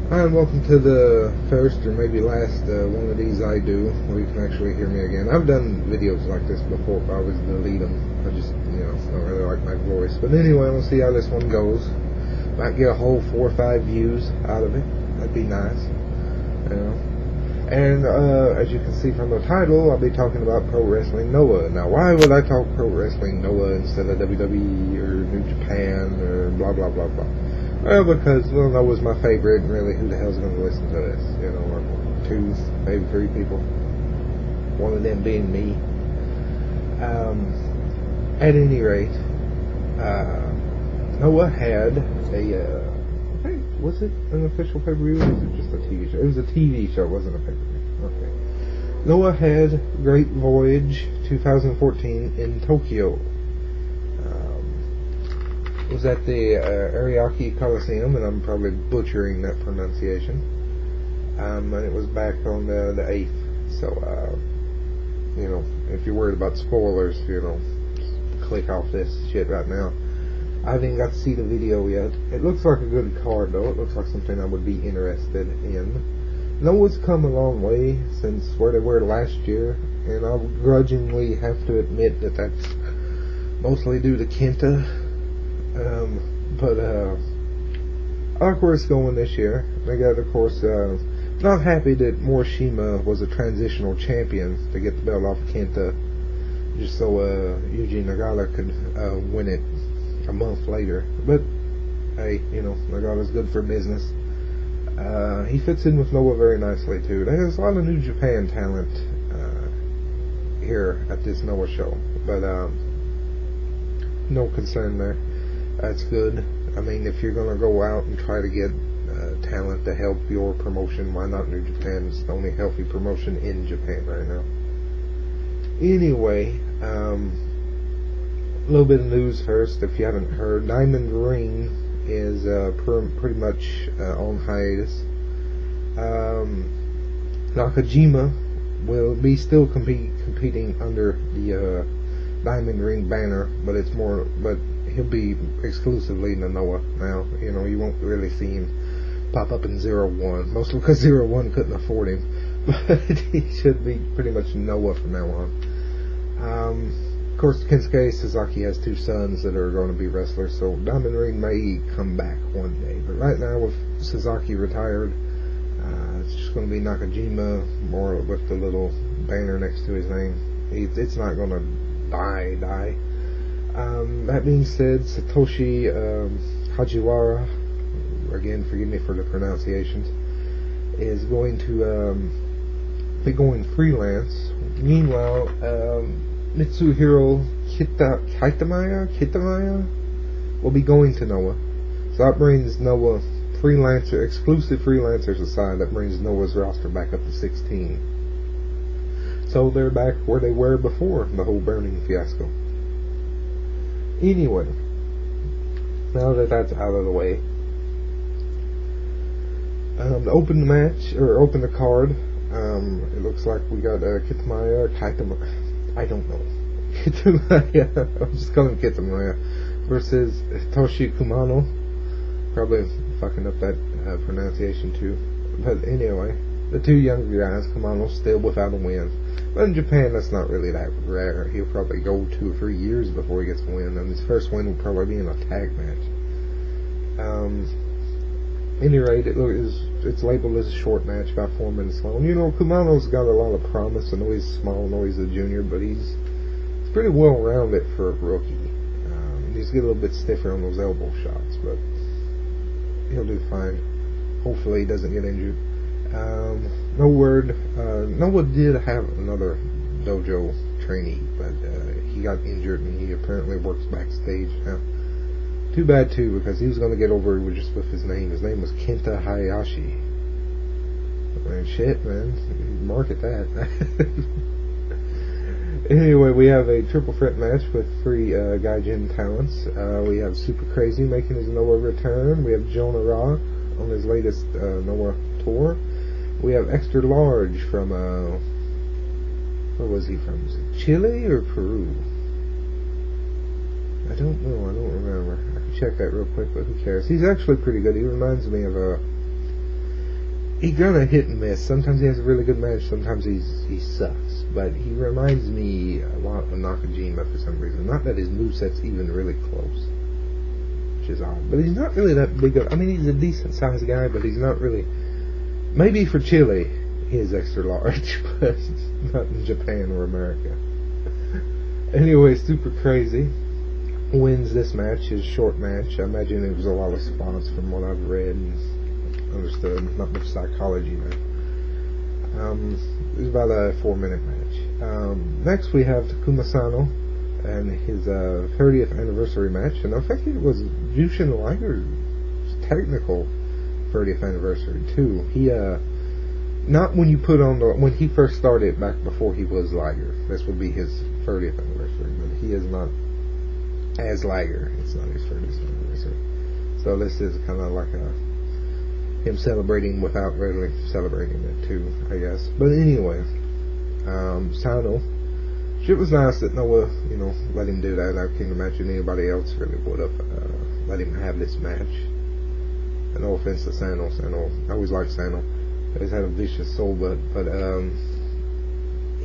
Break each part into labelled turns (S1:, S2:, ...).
S1: Hi, and welcome to the first or maybe last one of these I do where you can actually hear me again. I've done videos like this before, but I always delete them. I just, don't really like my voice. But anyway, we'll see how this one goes. Might get a whole 4 or 5 views out of it. That'd be nice. And as you can see from the title, I'll be talking about Pro Wrestling Noah. Now, why would I talk Pro Wrestling Noah instead of WWE or New Japan or blah blah blah blah? Well, because Noah's my favorite, and really, who the hell's going to listen to this? Or 2, maybe 3 people. One of them being me. At any rate, Noah had a. Was it an official pay-per-view, or was it just a TV show? It was a TV show, it wasn't a pay-per-view. Okay. Noah had Great Voyage 2014 in Tokyo. It was at the Ariake Coliseum, and I'm probably butchering that pronunciation. And it was back on the 8th. So, if you're worried about spoilers, just click off this shit right now. I haven't got to see the video yet. It looks like a good card, though. It looks like something I would be interested in. Noah's come a long way since where they were last year, and I'll grudgingly have to admit that that's mostly due to Kenta. But I like where it's going this year. They got, of course, not happy that Morishima was a transitional champion to get the belt off Kenta, just so Yuji Nagata could win it a month later. But hey, Nagata's good for business. He fits in with Noah very nicely too. There's a lot of New Japan talent here at this Noah show, but no concern there. That's good. I mean, if you're gonna go out and try to get talent to help your promotion, why not New Japan? It's the only healthy promotion in Japan right now. Anyway, a little bit of news first. If you haven't heard, Diamond Ring is pretty much on hiatus. Nakajima will be still competing under the Diamond Ring banner, but he'll be exclusively in the Noah now. You won't really see him pop up in 0-1, mostly because 0-1 couldn't afford him. But he should be pretty much Noah from now on. Of course, Kensuke Sasaki has 2 sons that are going to be wrestlers, so Diamond Ring may come back one day. But right now, with Sasaki retired, it's just going to be Nakajima, more with the little banner next to his name. It's not going to die. That being said, Satoshi Hajiwara, again, forgive me for the pronunciations, is going to be going freelance. Meanwhile, Mitsuhiro Kitamaya will be going to Noah. So that brings Noah exclusive freelancers aside, that brings Noah's roster back up to 16. So they're back where they were before the whole burning fiasco. Anyway, now that that's out of the way, to open the card, it looks like we got Kitamaya, I don't know. Kitamaya, I'm just calling him Kitamaya, versus Toshi Kumano. Probably fucking up that pronunciation too. But anyway, the 2 younger guys, Kumano still without a win. But in Japan, that's not really that rare. He'll probably go 2 or 3 years before he gets a win, and his first win will probably be in a tag match. Any rate, it's labeled as a short match, about 4 minutes long. Kumano's got a lot of promise. I know he's small, I know he's a junior, but he's pretty well rounded for a rookie. He's get a little bit stiffer on those elbow shots, but he'll do fine. Hopefully he doesn't get injured. No word. Noah did have another dojo trainee, but he got injured and he apparently works backstage now. Too bad too, because he was going to get over it just with his name. His name was Kenta Hayashi. Man, shit, man. Market that. Anyway, we have a triple threat match with 3 Gaijin talents. We have Super Crazy making his Noah return. We have Jonah Rock on his latest Noah tour. We have Extra Large from, where was he from? Was it Chile or Peru? I don't know, I don't remember. I can check that real quick, but who cares? He's actually pretty good. He reminds me of he got a hit and miss. Sometimes he has a really good match, sometimes he sucks. But he reminds me a lot of Nakajima for some reason. Not that his moveset's even really close, which is odd. But he's not really that big of, I mean, he's a decent sized guy, but he's not really, maybe for Chile he is extra large, but not in Japan or America. Anyway, Super Crazy wins this match, his short match. I imagine it was a lot of spots from what I've read and understood, not much psychology there. It was about a 4-minute match. Next we have Takuma Sano and his 30th anniversary match, and I think it was Jushin Liger's technical 30th anniversary too. He not when you put on the, when he first started back before he was Liger. This would be his 30th anniversary, but he is not as Liger. It's not his 30th anniversary. So this is kind of like him celebrating without really celebrating it too, I guess. But anyway, Sano, it was nice that Noah, let him do that. I can't imagine anybody else really would have let him have this match. And no offense to Sano. I always liked Sano. He's had a vicious soul, but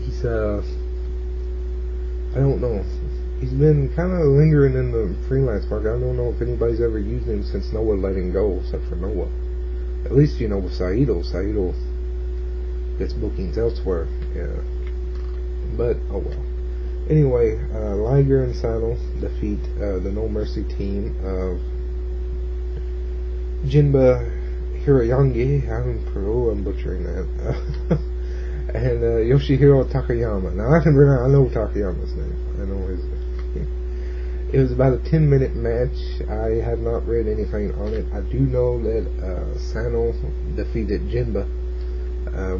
S1: he's I don't know. He's been kind of lingering in the freelance market. I don't know if anybody's ever used him since Noah let him go, except for Noah. At least, with Saito. Saito gets bookings elsewhere. Yeah. But, oh well. Anyway, Liger and Sano defeat the No Mercy team of Jinba Hiroyangi, I'm butchering that, and Yoshihiro Takayama. Now I know Takayama's name. I know his. It was about a 10-minute match. I have not read anything on it. I do know that Sano defeated Jinba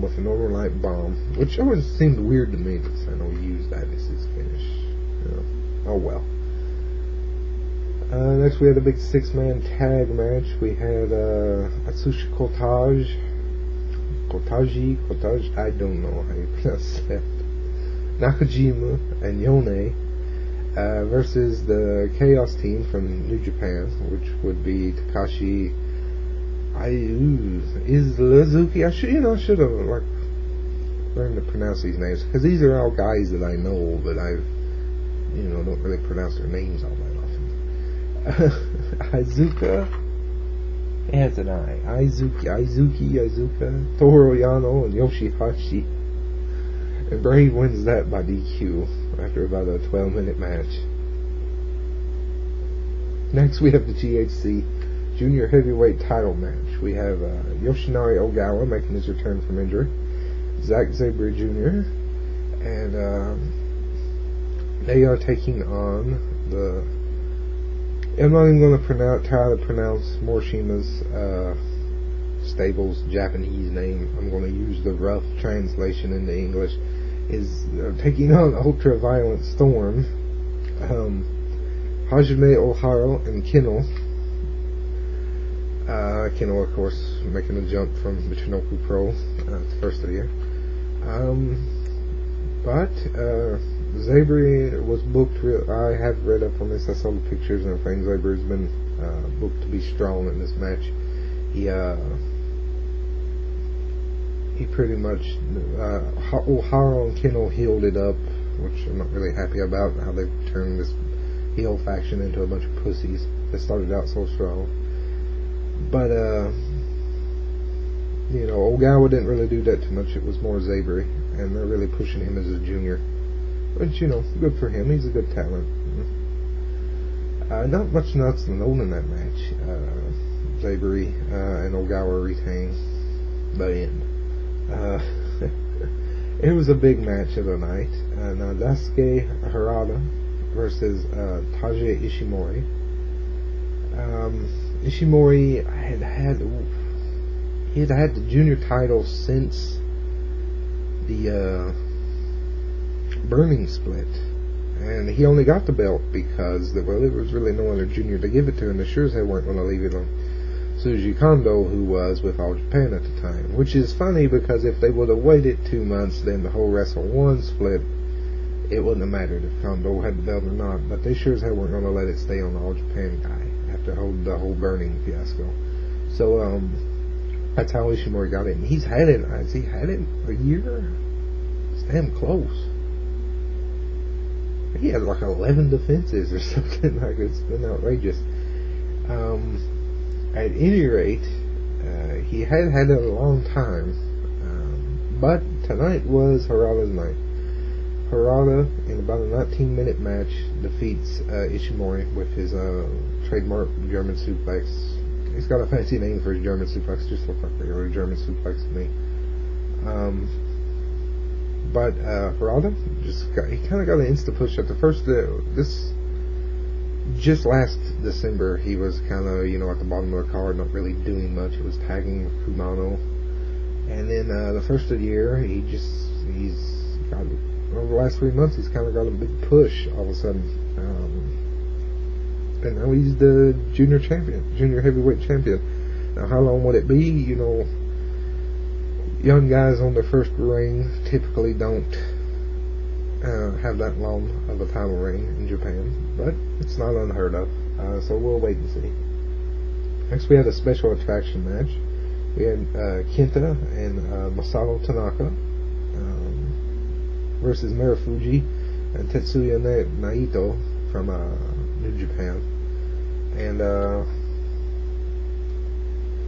S1: with a Northern Light bomb, which always seemed weird to me that Sano used that as his finish. Oh well. Next we had a big 6-man tag match. We had Atsushi Kotage, I don't know how you pronounce that, Nakajima and Yone versus the Chaos team from New Japan, which would be Takashi Izuzuki. I should have learned to pronounce these names, because these are all guys that I know, but I've don't really pronounce their names all that often. Izuka, it has an I. Izuka, Toru Yano, and Yoshihashi. And Brave wins that by DQ after about a 12-minute match. Next we have the GHC Junior Heavyweight title match. We have Yoshinari Ogawa making his return from injury, Zack Sabre Jr., and they are taking on the, I'm not even going to try to pronounce Morishima's stable's Japanese name. I'm going to use the rough translation into English. Is taking on Ultra Violent Storm, Hajime Ohara and Kino. Kino, of course, making a jump from Michinoku Pro the first of the year. But Sabre was booked. I have read up on this. I saw the pictures and everything. Sabre's been booked to be strong in this match. He pretty much Ohara and Kino healed it up, which I'm not really happy about, how they've turned this heel faction into a bunch of pussies that started out so strong. But Ogawa didn't really do that too much. It was more Sabre, and they're really pushing him as a junior, which good for him. He's a good talent. Not much nuts known in that match. Sabre and Ogawa retain the end. It was a big match of the night. Nadasuke Harada versus Taiji Ishimori. Ishimori had the junior title since the Burning split, and he only got the belt because there was really no other junior to give it to, and they sure as hell weren't going to leave it on Tsuji Kondo, who was with All Japan at the time. Which is funny, because if they would have waited 2 months, then the whole Wrestle 1 split, it wouldn't have mattered if Kondo had the belt or not. But they sure as hell weren't going to let it stay on the All Japan guy after the whole Burning fiasco. So That's how Ishimori got it. And he's had it. Has he had it a year? It's damn close. He had like 11 defenses or something. Like, it's been outrageous. At any rate, he had it a long time. But tonight was Harada's night. Harada, in about a 19-minute match, defeats Ishimori with his trademark German suplex. He's got a fancy name for his German suplex, just looks like a regular German suplex to me. But Harada he kind of got an insta push at the first. Just last December, he was kind of at the bottom of the card, not really doing much. He was tagging with Kumano, and then the first of the year, he's got over the last 3 months, he's kind of got a big push all of a sudden. And now he's the junior heavyweight champion. Now, how long would it be? Young guys on their first reign typically don't have that long of a title reign in Japan, but it's not unheard of. So we'll wait and see. Next, we had a special attraction match. We had Kenta and Masato Tanaka versus Marufuji and Tetsuya Naito from New Japan. And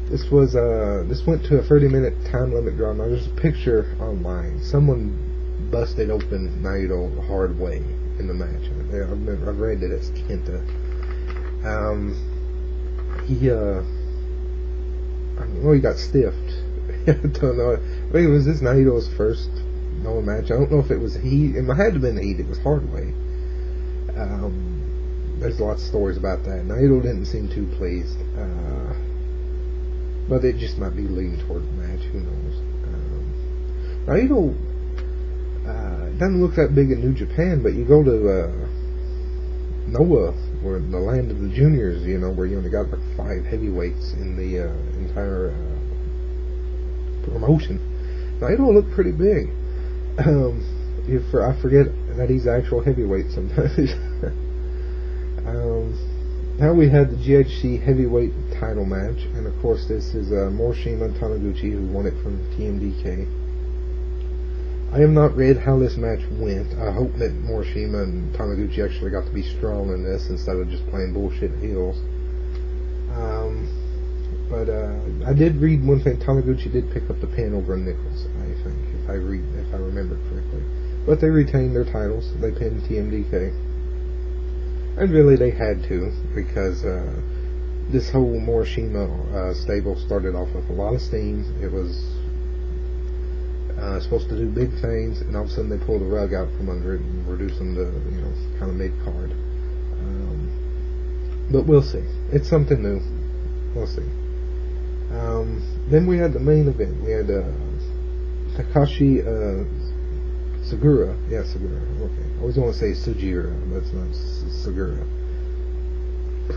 S1: this went to a 30-minute time limit draw. Now there's a picture online. Someone busted open Naito the hard way in the match. I've read that it's Kenta. He got stiffed. I don't know. I think it was this Naito's first match. I don't know if it was heat. It had to have been heat. It was hard way. There's lots of stories about that. Naito didn't seem too pleased. But it just might be leaning toward the match. Who knows? Naito doesn't look that big in New Japan, but you go to Noah, where the land of the juniors, where you only got like 5 heavyweights in the entire promotion. Naito looked pretty big. I forget that he's actual heavyweight sometimes. Now we had the GHC heavyweight title match, and of course this is Morishima Taniguchi, who won it from TMDK. I have not read how this match went. I hope that Morishima and Taniguchi actually got to be strong in this instead of just playing bullshit heels. But I did read one thing. Taniguchi did pick up the pin over Nichols, I think, if I remember correctly. But they retained their titles. They pinned TMDK. And really they had to, because this whole Morishima stable started off with a lot of steam. It was supposed to do big things, and all of a sudden they pulled the rug out from under it and reduced them to, kind of mid-card. But we'll see. It's something new. We'll see. Then we had the main event. We had Takashi Segura. Yeah, Segura. Okay. I always want to say Sujira, but it's not Segura.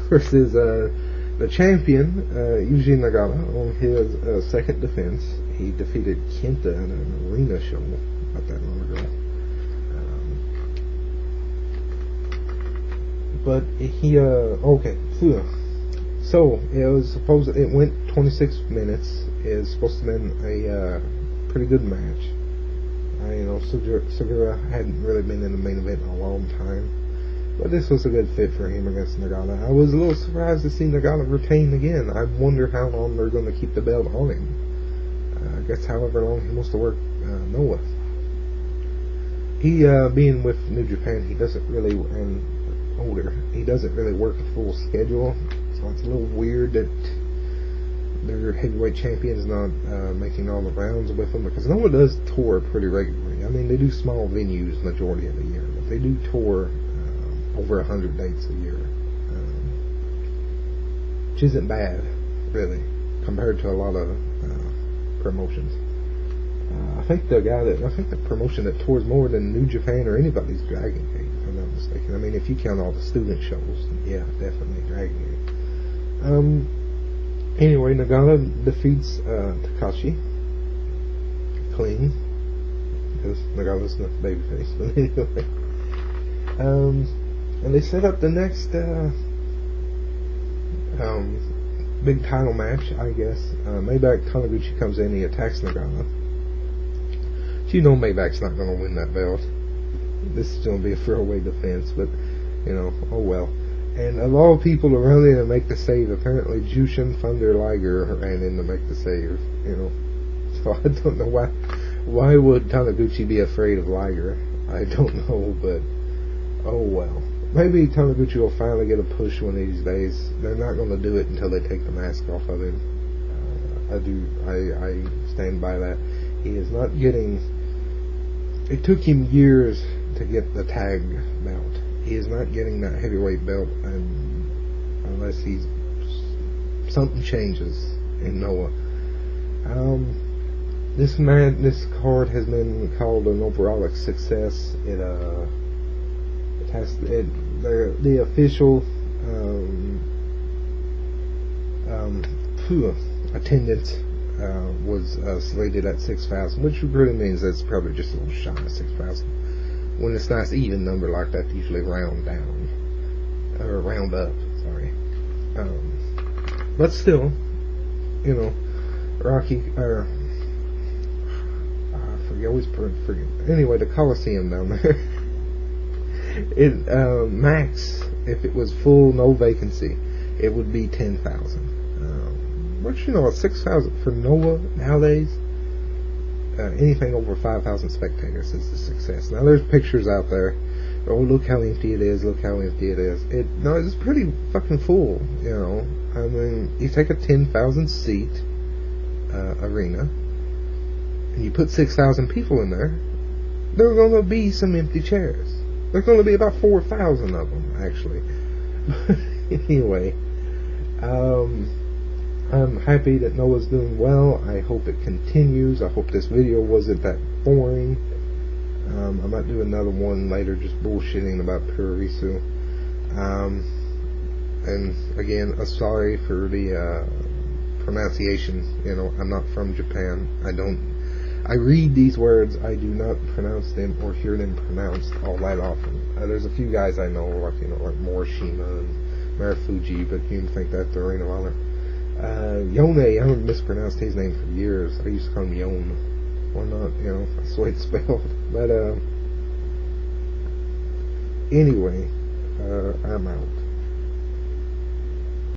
S1: Versus the champion, Yuji Nagata, on his second defense. He defeated Kenta in an arena show not that long ago. But he, okay. So, it went 26 minutes. It was supposed to have been a pretty good match. Segura hadn't really been in the main event in a long time. But this was a good fit for him against Nagata. I was a little surprised to see Nagata retain again. I wonder how long they're going to keep the belt on him. I guess however long he wants to work Noah. He, being with New Japan, he doesn't really, and older, he doesn't really work a full schedule. So it's a little weird that their heavyweight champion is not making all the rounds with them, because Noah does tour pretty regularly. I mean, they do small venues majority of the year, but they do tour over 100 dates a year, which isn't bad, really, compared to a lot of promotions. I think the promotion that tours more than New Japan or anybody's Dragon Gate, if I'm not mistaken. I mean, if you count all the student shows, yeah, definitely Dragon Gate. Anyway, Nagata defeats Takashi clean, because Nagata's not babyface, but anyway. And they set up the next big title match, I guess. Maybach Taniguchi comes in, he attacks Nagata. But you know Maybach's not going to win that belt. This is going to be a throwaway defense, but, you know, oh well. And of all people to run in and make the save, apparently Jushin Thunder Liger ran in to make the save, you know. So I don't know why would Taniguchi be afraid of Liger? I don't know, but oh well. Maybe Taniguchi will finally get a push one of these days. They're not going to do it until they take the mask off of him. I stand by that. He is not getting. It took him years to get the tag belt. He is not getting that heavyweight belt unless something changes in Noah. This card has been called an overall success. The official attendance was slated at 6,000, which really means that's probably just a little shy of 6,000. When it's a nice even number like that, they usually round down or round up. Sorry, but still, you know, Rocky or I always forget. Anyway, the Coliseum down there. Max, if it was full, no vacancy, it would be 10,000. But you know, 6,000 for Noah nowadays. Anything over 5,000 spectators is a success. Now there's pictures out there. Oh, look how empty it is. Look how empty it is. No, it's pretty fucking full. You know, I mean, you take a 10,000 seat arena, and you put 6,000 people in there. There are going to be some empty chairs. There's going to be about 4,000 of them, actually. Anyway, I'm happy that Noah's doing well. I hope it continues. I hope this video wasn't that boring. I might do another one later just bullshitting about Puro. And again, sorry for the pronunciation. You know, I'm not from Japan. I read these words, I do not pronounce them or hear them pronounced all that often. There's a few guys I know, like Morishima and Marufuji, but you can think that's the Ring of Honor. Yone, I haven't mispronounced his name for years. I used to call him Yone. Why not? You know, that's the way it's spelled. But, anyway, I'm out.